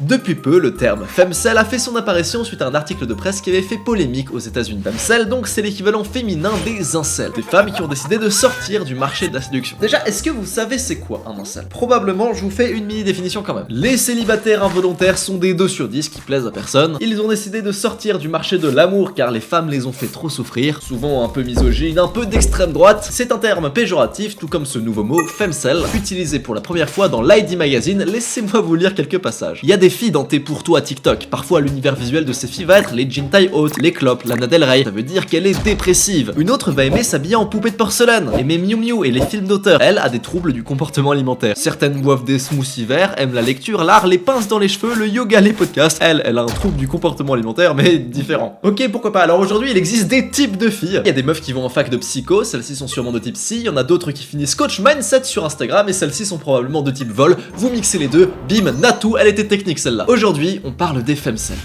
Depuis peu, le terme femcel a fait son apparition suite à un article de presse qui avait fait polémique aux États-Unis. Femcel, donc, c'est l'équivalent féminin des incels, des femmes qui ont décidé de sortir du marché de la séduction. Déjà, est-ce que vous savez c'est quoi un incel? Probablement, je vous fais une mini définition quand même. Les célibataires involontaires sont des 2 sur 10 qui plaisent à personne. Ils ont décidé de sortir du marché de l'amour car les femmes les ont fait trop souffrir, souvent un peu misogyne, un peu d'extrême droite. C'est un terme péjoratif, tout comme ce nouveau mot femcel, utilisé pour la première fois dans l'ID Magazine. Laissez-moi vous lire quelques passages. Il y a des filles dans tes pour toi TikTok. Parfois, l'univers visuel de ces filles va être les jeans taille haute, les clopes, Lana Del Rey. Ça veut dire qu'elle est dépressive. Une autre va aimer s'habiller en poupée de porcelaine, aimer Miu Miu et les films d'auteur. Elle a des troubles du comportement alimentaire. Certaines boivent des smoothies verts, aiment la lecture, l'art, les pinces dans les cheveux, le yoga, les podcasts. Elle a un trouble du comportement alimentaire, mais différent. Ok, pourquoi pas. Alors aujourd'hui, il existe des types de filles. Il y a des meufs qui vont en fac de psycho, celles-ci sont sûrement de type psy. Il y en a d'autres qui finissent coach mindset sur Instagram et celles-ci sont probablement de type vol. Vous mixez les deux, bim, Natou, elle était technique celle-là. Aujourd'hui, on parle des femcels.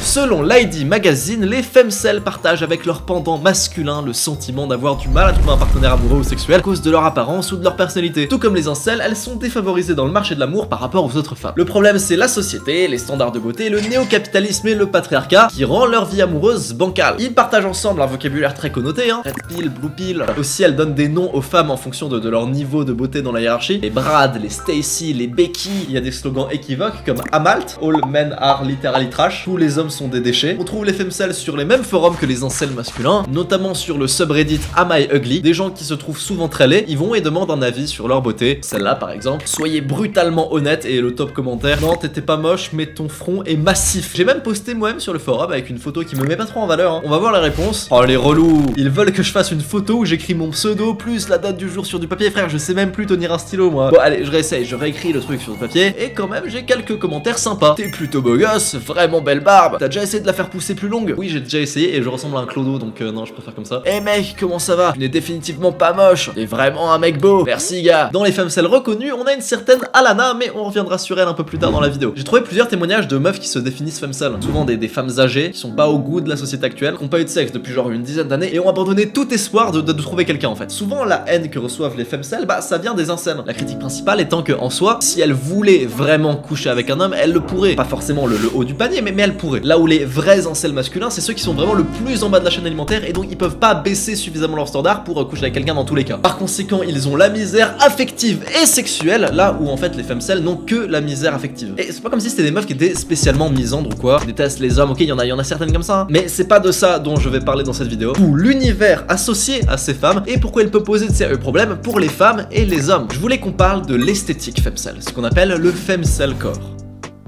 Selon l'ID Magazine, les femcels partagent avec leur pendant masculin le sentiment d'avoir du mal à trouver un partenaire amoureux ou sexuel à cause de leur apparence ou de leur personnalité. Tout comme les incels, elles sont défavorisées dans le marché de l'amour par rapport aux autres femmes. Le problème, c'est la société, les standards de beauté, le néo-capitalisme et le patriarcat qui rend leur vie amoureuse bancale. Ils partagent ensemble un vocabulaire très connoté, Red pill, blue pill. Aussi, elles donnent des noms aux femmes en fonction de leur niveau de beauté dans la hiérarchie. Les Brad, les Stacy, les Becky. Il y a des slogans équivoques comme Amalt, All men are literally trash. Tous les hommes sont des déchets. On trouve les femcels sur les mêmes forums que les incels masculins, notamment sur le subreddit Am I Ugly. Des gens qui se trouvent souvent très laids, ils vont et demandent un avis sur leur beauté. Celle-là par exemple, soyez brutalement honnête, et le top commentaire, non t'étais pas moche mais ton front est massif. J'ai même posté moi-même sur le forum avec une photo qui me met pas trop en valeur. On va voir la réponse. Oh les relous, ils veulent que je fasse une photo où j'écris mon pseudo plus la date du jour sur du papier. Frère, je sais même plus tenir un stylo moi. Bon allez, je réessaye, je réécris le truc sur le papier et quand même j'ai quelques commentaires sympas. T'es plutôt beau gosse, vraiment belle barbe. T'as déjà essayé de la faire pousser plus longue? Oui, j'ai déjà essayé et je ressemble à un clodo, donc non, je préfère comme ça. Eh mec, comment ça va? Tu n'es définitivement pas moche. T'es vraiment un mec beau. Merci gars. Dans les femcels reconnus, on a une certaine Alana, mais on reviendra sur elle un peu plus tard dans la vidéo. J'ai trouvé plusieurs témoignages de meufs qui se définissent femcels. Souvent des femmes âgées qui sont pas au goût de la société actuelle, qui ont pas eu de sexe depuis genre une dizaine d'années et ont abandonné tout espoir de trouver quelqu'un en fait. Souvent la haine que reçoivent les femcels, bah ça vient des incels. La critique principale étant que en soi, si elle voulait vraiment coucher avec un homme, elle le pourrait. Pas forcément le haut du panier, mais elle pourrait. Là où les vrais incels masculins, c'est ceux qui sont vraiment le plus en bas de la chaîne alimentaire et donc ils peuvent pas baisser suffisamment leurs standards pour coucher avec quelqu'un dans tous les cas. Par conséquent, ils ont la misère affective et sexuelle, là où en fait les femcels n'ont que la misère affective. Et c'est pas comme si c'était des meufs qui étaient spécialement misandres ou quoi. Ils détestent les hommes, ok, il y en a certaines comme ça, mais c'est pas de ça dont je vais parler dans cette vidéo. Ou l'univers associé à ces femmes et pourquoi il peut poser de sérieux problèmes pour les femmes et les hommes. Je voulais qu'on parle de l'esthétique femcel, ce qu'on appelle le femcel core.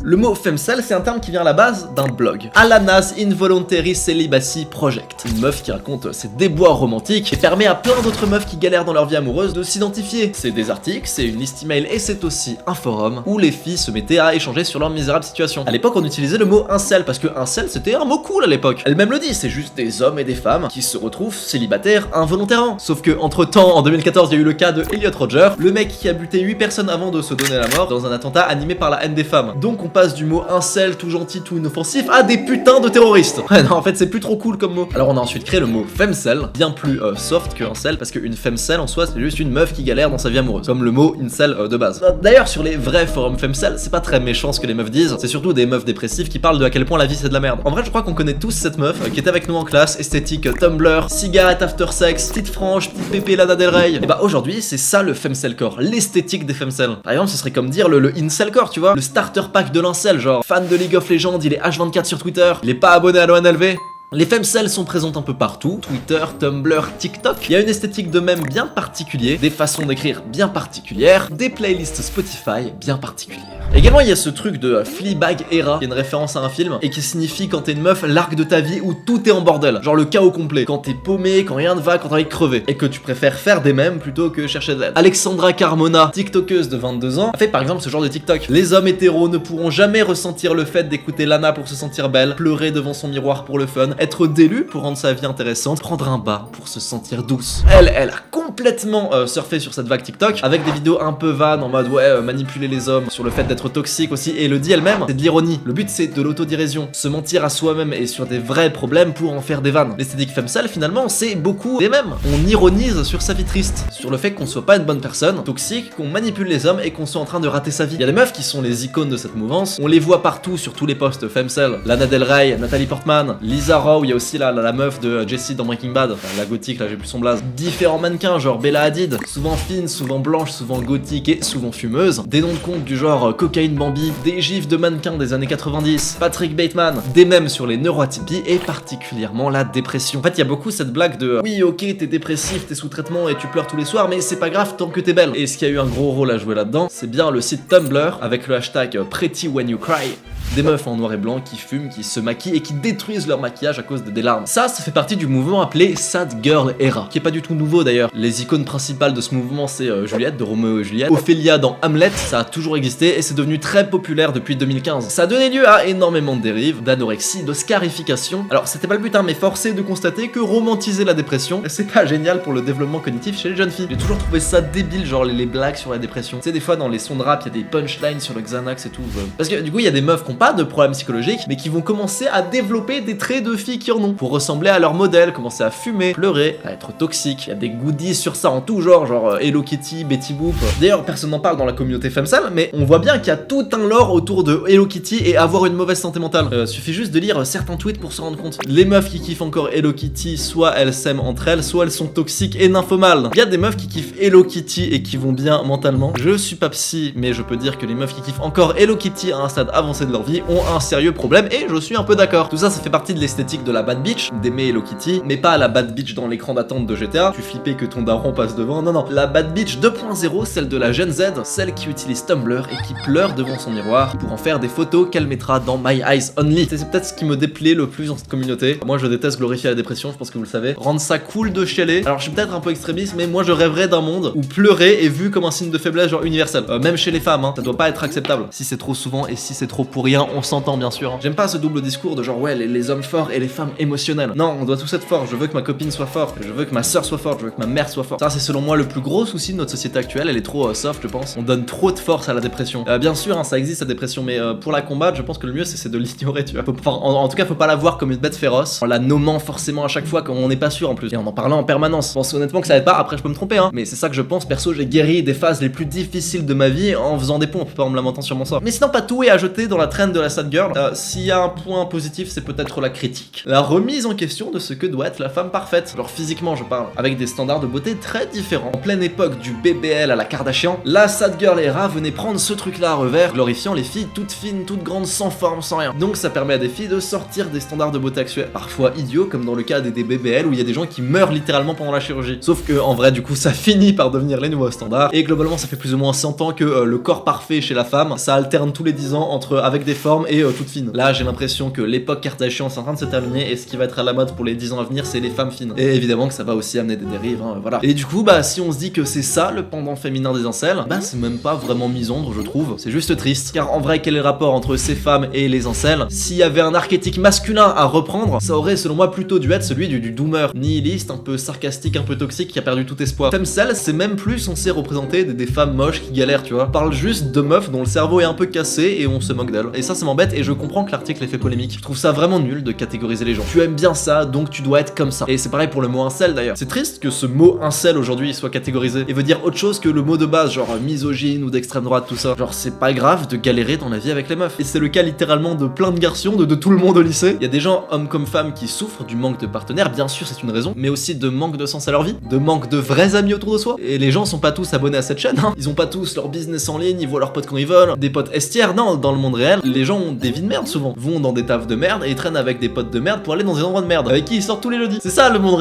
Le mot femcel, c'est un terme qui vient à la base d'un blog. Alana's Involuntary Celibacy Project. Une meuf qui raconte ses déboires romantiques et permet à plein d'autres meufs qui galèrent dans leur vie amoureuse de s'identifier. C'est des articles, c'est une liste email et c'est aussi un forum où les filles se mettaient à échanger sur leur misérable situation. À l'époque, on utilisait le mot incel parce que incel c'était un mot cool à l'époque. Elle-même le dit, c'est juste des hommes et des femmes qui se retrouvent célibataires involontairement. Sauf que entre temps, en 2014, il y a eu le cas de Elliot Rodger, le mec qui a buté 8 personnes avant de se donner la mort dans un attentat animé par la haine des femmes. Donc on passe du mot incel tout gentil, tout inoffensif à des putains de terroristes. Ouais, non, en fait, c'est plus trop cool comme mot. Alors, on a ensuite créé le mot femcel, bien plus soft que incel, parce qu'une femcel en soi, c'est juste une meuf qui galère dans sa vie amoureuse, comme le mot incel de base. D'ailleurs, sur les vrais forums femcel, c'est pas très méchant ce que les meufs disent, c'est surtout des meufs dépressives qui parlent de à quel point la vie c'est de la merde. En vrai, je crois qu'on connaît tous cette meuf qui était avec nous en classe, esthétique Tumblr, cigarette after sex, petite frange, petite pépé Lana Del Rey. Et bah aujourd'hui, c'est ça le femcel core, l'esthétique des femcels. Par exemple, ce serait comme dire le incel core, tu vois, le starter pack de l'incel, genre fan de League of Legends, il est H24 sur Twitter, il est pas abonné à l'ONLV. Les femcels sont présentes un peu partout, Twitter, Tumblr, TikTok. Il y a une esthétique de mème bien particulière, des façons d'écrire bien particulières, des playlists Spotify bien particulières. Également, il y a ce truc de Fleabag Era, qui est une référence à un film, et qui signifie quand t'es une meuf, l'arc de ta vie où tout est en bordel. Genre le chaos complet. Quand t'es paumé, quand rien ne va, quand t'as envie de crever. Et que tu préfères faire des mèmes plutôt que chercher de l'aide. Alexandra Carmona, tiktokeuse de 22 ans, a fait par exemple ce genre de TikTok. Les hommes hétéros ne pourront jamais ressentir le fait d'écouter Lana pour se sentir belle, pleurer devant son miroir pour le fun, être d'élu pour rendre sa vie intéressante, prendre un bain pour se sentir douce. Elle a complètement surfé sur cette vague TikTok avec des vidéos un peu vannes en mode ouais manipuler les hommes, sur le fait d'être toxique aussi, et le dit elle-même, c'est de l'ironie. Le but c'est de l'autodérision, se mentir à soi-même et sur des vrais problèmes pour en faire des vannes. L'esthétique femcelle finalement c'est beaucoup des mêmes. On ironise sur sa vie triste, sur le fait qu'on soit pas une bonne personne, toxique, qu'on manipule les hommes et qu'on soit en train de rater sa vie. Il y a des meufs qui sont les icônes de cette mouvance, on les voit partout sur tous les posts femcelle. Lana Del Rey, Natalie Portman, Lisa Rowe, il y a aussi la meuf de Jessie dans Breaking Bad, enfin, la gothique là j'ai plus son blaze. Différents mannequins genre Bella Hadid, souvent fine, souvent blanche, souvent gothique et souvent fumeuse. Des noms de compte du genre Cocaine Bambi, des gifs de mannequins des années 90, Patrick Bateman, des mèmes sur les neuroatypies et particulièrement la dépression. En fait il y a beaucoup cette blague de oui ok t'es dépressif, t'es sous traitement et tu pleures tous les soirs mais c'est pas grave tant que t'es belle. Et ce qui a eu un gros rôle à jouer là-dedans, c'est bien le site Tumblr avec le hashtag Pretty When You Cry. Des meufs en noir et blanc qui fument, qui se maquillent et qui détruisent leur maquillage à cause des larmes. Ça fait partie du mouvement appelé Sad Girl Era, qui est pas du tout nouveau d'ailleurs. Les icônes principales de ce mouvement c'est Juliette de Roméo et Juliette, Ophélia dans Hamlet, ça a toujours existé et c'est devenu très populaire depuis 2015. Ça a donné lieu à énormément de dérives, d'anorexie, de scarification. Alors c'était pas le but mais force est de constater que romantiser la dépression, c'est pas génial pour le développement cognitif chez les jeunes filles. J'ai toujours trouvé ça débile, genre les blagues sur la dépression. Tu sais des fois dans les sons de rap, il y a des punchlines sur le Xanax et tout. Parce que du coup il y a des meufs qui ont pas de problèmes psychologiques, mais qui vont commencer à développer des traits de filles qui en ont, pour ressembler à leur modèle, commencer à fumer, pleurer, à être toxique. Il y a des goodies sur ça en tout genre Hello Kitty, Betty Boop. D'ailleurs, personne n'en parle dans la communauté femsale, mais on voit bien qu'il y a tout un lore autour de Hello Kitty et avoir une mauvaise santé mentale. Suffit juste de lire certains tweets pour se rendre compte. Les meufs qui kiffent encore Hello Kitty, soit elles s'aiment entre elles, soit elles sont toxiques et nymphomales. Il y a des meufs qui kiffent Hello Kitty et qui vont bien mentalement. Je suis pas psy, mais je peux dire que les meufs qui kiffent encore Hello Kitty à un stade avancé de leur vie ont un sérieux problème et je suis un peu d'accord. Tout ça, ça fait partie de l'esthétique de la bad bitch, d'aimer Hello Kitty, mais pas la bad bitch dans l'écran d'attente de GTA, tu flippais que ton daron passe devant, non. La bad bitch 2.0, celle de la Gen Z, celle qui utilise Tumblr et qui pleure devant son miroir pour en faire des photos qu'elle mettra dans My Eyes Only. C'est peut-être ce qui me déplaît le plus dans cette communauté. Moi je déteste glorifier la dépression, je pense que vous le savez. Rendre ça cool de chialer. Alors je suis peut-être un peu extrémiste, mais moi je rêverais d'un monde où pleurer est vu comme un signe de faiblesse genre universel. Même chez les femmes, hein, ça doit pas être acceptable. Si c'est trop souvent et si c'est trop pour rien, on s'entend bien sûr. J'aime pas ce double discours de genre ouais les hommes forts et les femmes émotionnelles. Non, on doit tous être forts. Je veux que ma copine soit forte, je veux que ma soeur soit forte, je veux que ma mère soit forte. Ça c'est selon moi le plus gros souci de notre société actuelle. Elle est trop soft je pense. On donne trop de force à la dépression. Bien sûr hein, ça existe la dépression, mais pour la combattre je pense que le mieux c'est de l'ignorer tu vois. En tout cas faut pas la voir comme une bête féroce en la nommant forcément à chaque fois quand on n'est pas sûr en plus et en parlant en permanence. Je pense honnêtement que ça aide pas. Après je peux me tromper hein, mais c'est ça que je pense. Perso j'ai guéri des phases les plus difficiles de ma vie en faisant des pompes, pas en me lamentant sur mon sort. Mais sinon pas tout est à jeter dans la trend de la sad girl. S'il y a un point positif c'est peut-être la critique, la remise en question de ce que doit être la femme parfaite. Alors physiquement je parle, avec des standards de beauté très différents. En pleine époque du BBL à la Kardashian, la sad girl era venait prendre ce truc là à revers, glorifiant les filles toutes fines, toutes grandes, sans forme, sans rien. Donc ça permet à des filles de sortir des standards de beauté actuels, parfois idiots comme dans le cas des BBL où il y a des gens qui meurent littéralement pendant la chirurgie. Sauf que en vrai du coup ça finit par devenir les nouveaux standards et globalement ça fait plus ou moins 100 ans que le corps parfait chez la femme, ça alterne tous les 10 ans entre avec des formes et toutes fines. Là j'ai l'impression que l'époque Kardashian c'est en train de se terminer et ce qui va être à la mode pour les 10 ans à venir c'est les femmes fines. Et évidemment que ça va aussi amener des dérives, hein, voilà. Et du coup bah si on se dit que c'est ça le pendant féminin des incels, bah c'est même pas vraiment misandre je trouve, c'est juste triste. Car en vrai quel est le rapport entre ces femmes et les incels? S'il y avait un archétype masculin à reprendre, ça aurait selon moi plutôt dû être celui du doomer, nihiliste, un peu sarcastique, un peu toxique, qui a perdu tout espoir. Femcel c'est même plus censé représenter des femmes moches qui galèrent tu vois. On parle juste de meufs dont le cerveau est un peu cassé et on se moque d'elles. Et ça m'embête et je comprends que l'article ait fait polémique. Je trouve ça vraiment nul de catégoriser les gens. Tu aimes bien ça donc tu dois être comme ça. Et c'est pareil pour le mot incel d'ailleurs. C'est triste que ce mot incel aujourd'hui soit catégorisé et veut dire autre chose que le mot de base genre misogyne ou d'extrême droite tout ça. Genre c'est pas grave de galérer dans la vie avec les meufs. Et c'est le cas littéralement de plein de garçons, de tout le monde au lycée. Il y a des gens, hommes comme femmes, qui souffrent du manque de partenaires, bien sûr c'est une raison, mais aussi de manque de sens à leur vie, de manque de vrais amis autour de soi. Et les gens sont pas tous abonnés à cette chaîne, hein. Ils ont pas tous leur business en ligne, ils voient leurs potes quand ils veulent, des potes estières, non, dans le monde réel, les gens ont des vies de merde souvent, vont dans des tafs de merde et traînent avec des potes de merde pour aller dans des endroits de merde, avec qui ils sortent tous les jeudis. C'est ça le monde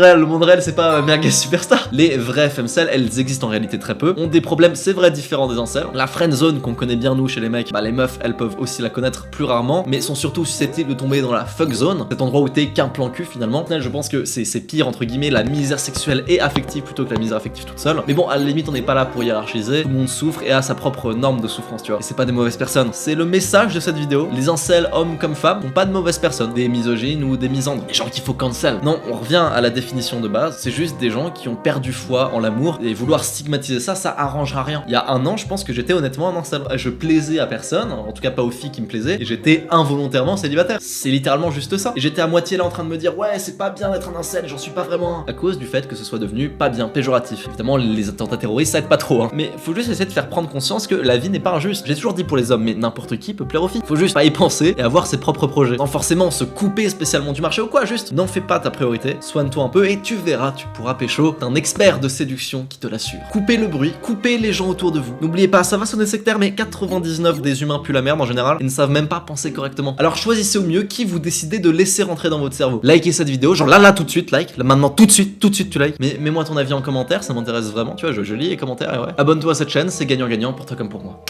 réel c'est pas merguez superstar. Les vraies femcels, elles existent en réalité très peu, ont des problèmes, c'est vrai, différents des incels. La friend zone qu'on connaît bien nous chez les mecs, bah les meufs elles peuvent aussi la connaître plus rarement, mais sont surtout susceptibles de tomber dans la fuck zone, cet endroit où t'es qu'un plan cul finalement. Je pense que c'est pire entre guillemets la misère sexuelle et affective plutôt que la misère affective toute seule. Mais bon, à la limite on n'est pas là pour hiérarchiser, tout le monde souffre et a sa propre norme de souffrance tu vois. Et c'est pas des mauvaises personnes, c'est le message de cette cette vidéo, les incels, hommes comme femmes, sont pas de mauvaises personnes, des misogynes ou des misandres, des gens qu'il faut cancel. Non, on revient à la définition de base, c'est juste des gens qui ont perdu foi en l'amour, et vouloir stigmatiser ça, ça arrangera rien. Il y a un an, je pense que j'étais honnêtement un incel. Je plaisais à personne, en tout cas pas aux filles qui me plaisaient, et j'étais involontairement célibataire. C'est littéralement juste ça. Et j'étais à moitié là en train de me dire, ouais, c'est pas bien d'être un incel, j'en suis pas vraiment un. À cause du fait que ce soit devenu pas bien, péjoratif. Évidemment, les attentats terroristes, ça aide pas trop, hein. Mais faut juste essayer de faire prendre conscience que la vie n'est pas injuste. J'ai toujours dit pour les hommes, mais n'importe qui peut plaire aux filles. Faut juste pas y penser et avoir ses propres projets. Sans forcément se couper spécialement du marché ou quoi, juste n'en fais pas ta priorité, soigne-toi un peu et tu verras, tu pourras pécho. T'es un expert de séduction qui te l'assure. Coupez le bruit, coupez les gens autour de vous. N'oubliez pas, ça va sonner sectaire, mais 99 des humains puent la merde en général et ne savent même pas penser correctement. Alors choisissez au mieux qui vous décidez de laisser rentrer dans votre cerveau. Likez cette vidéo, genre là tout de suite, like, là maintenant tout de suite tu likes. Mais mets-moi ton avis en commentaire, ça m'intéresse vraiment, tu vois, je lis les commentaires et ouais. Abonne-toi à cette chaîne, c'est gagnant-gagnant pour toi comme pour moi.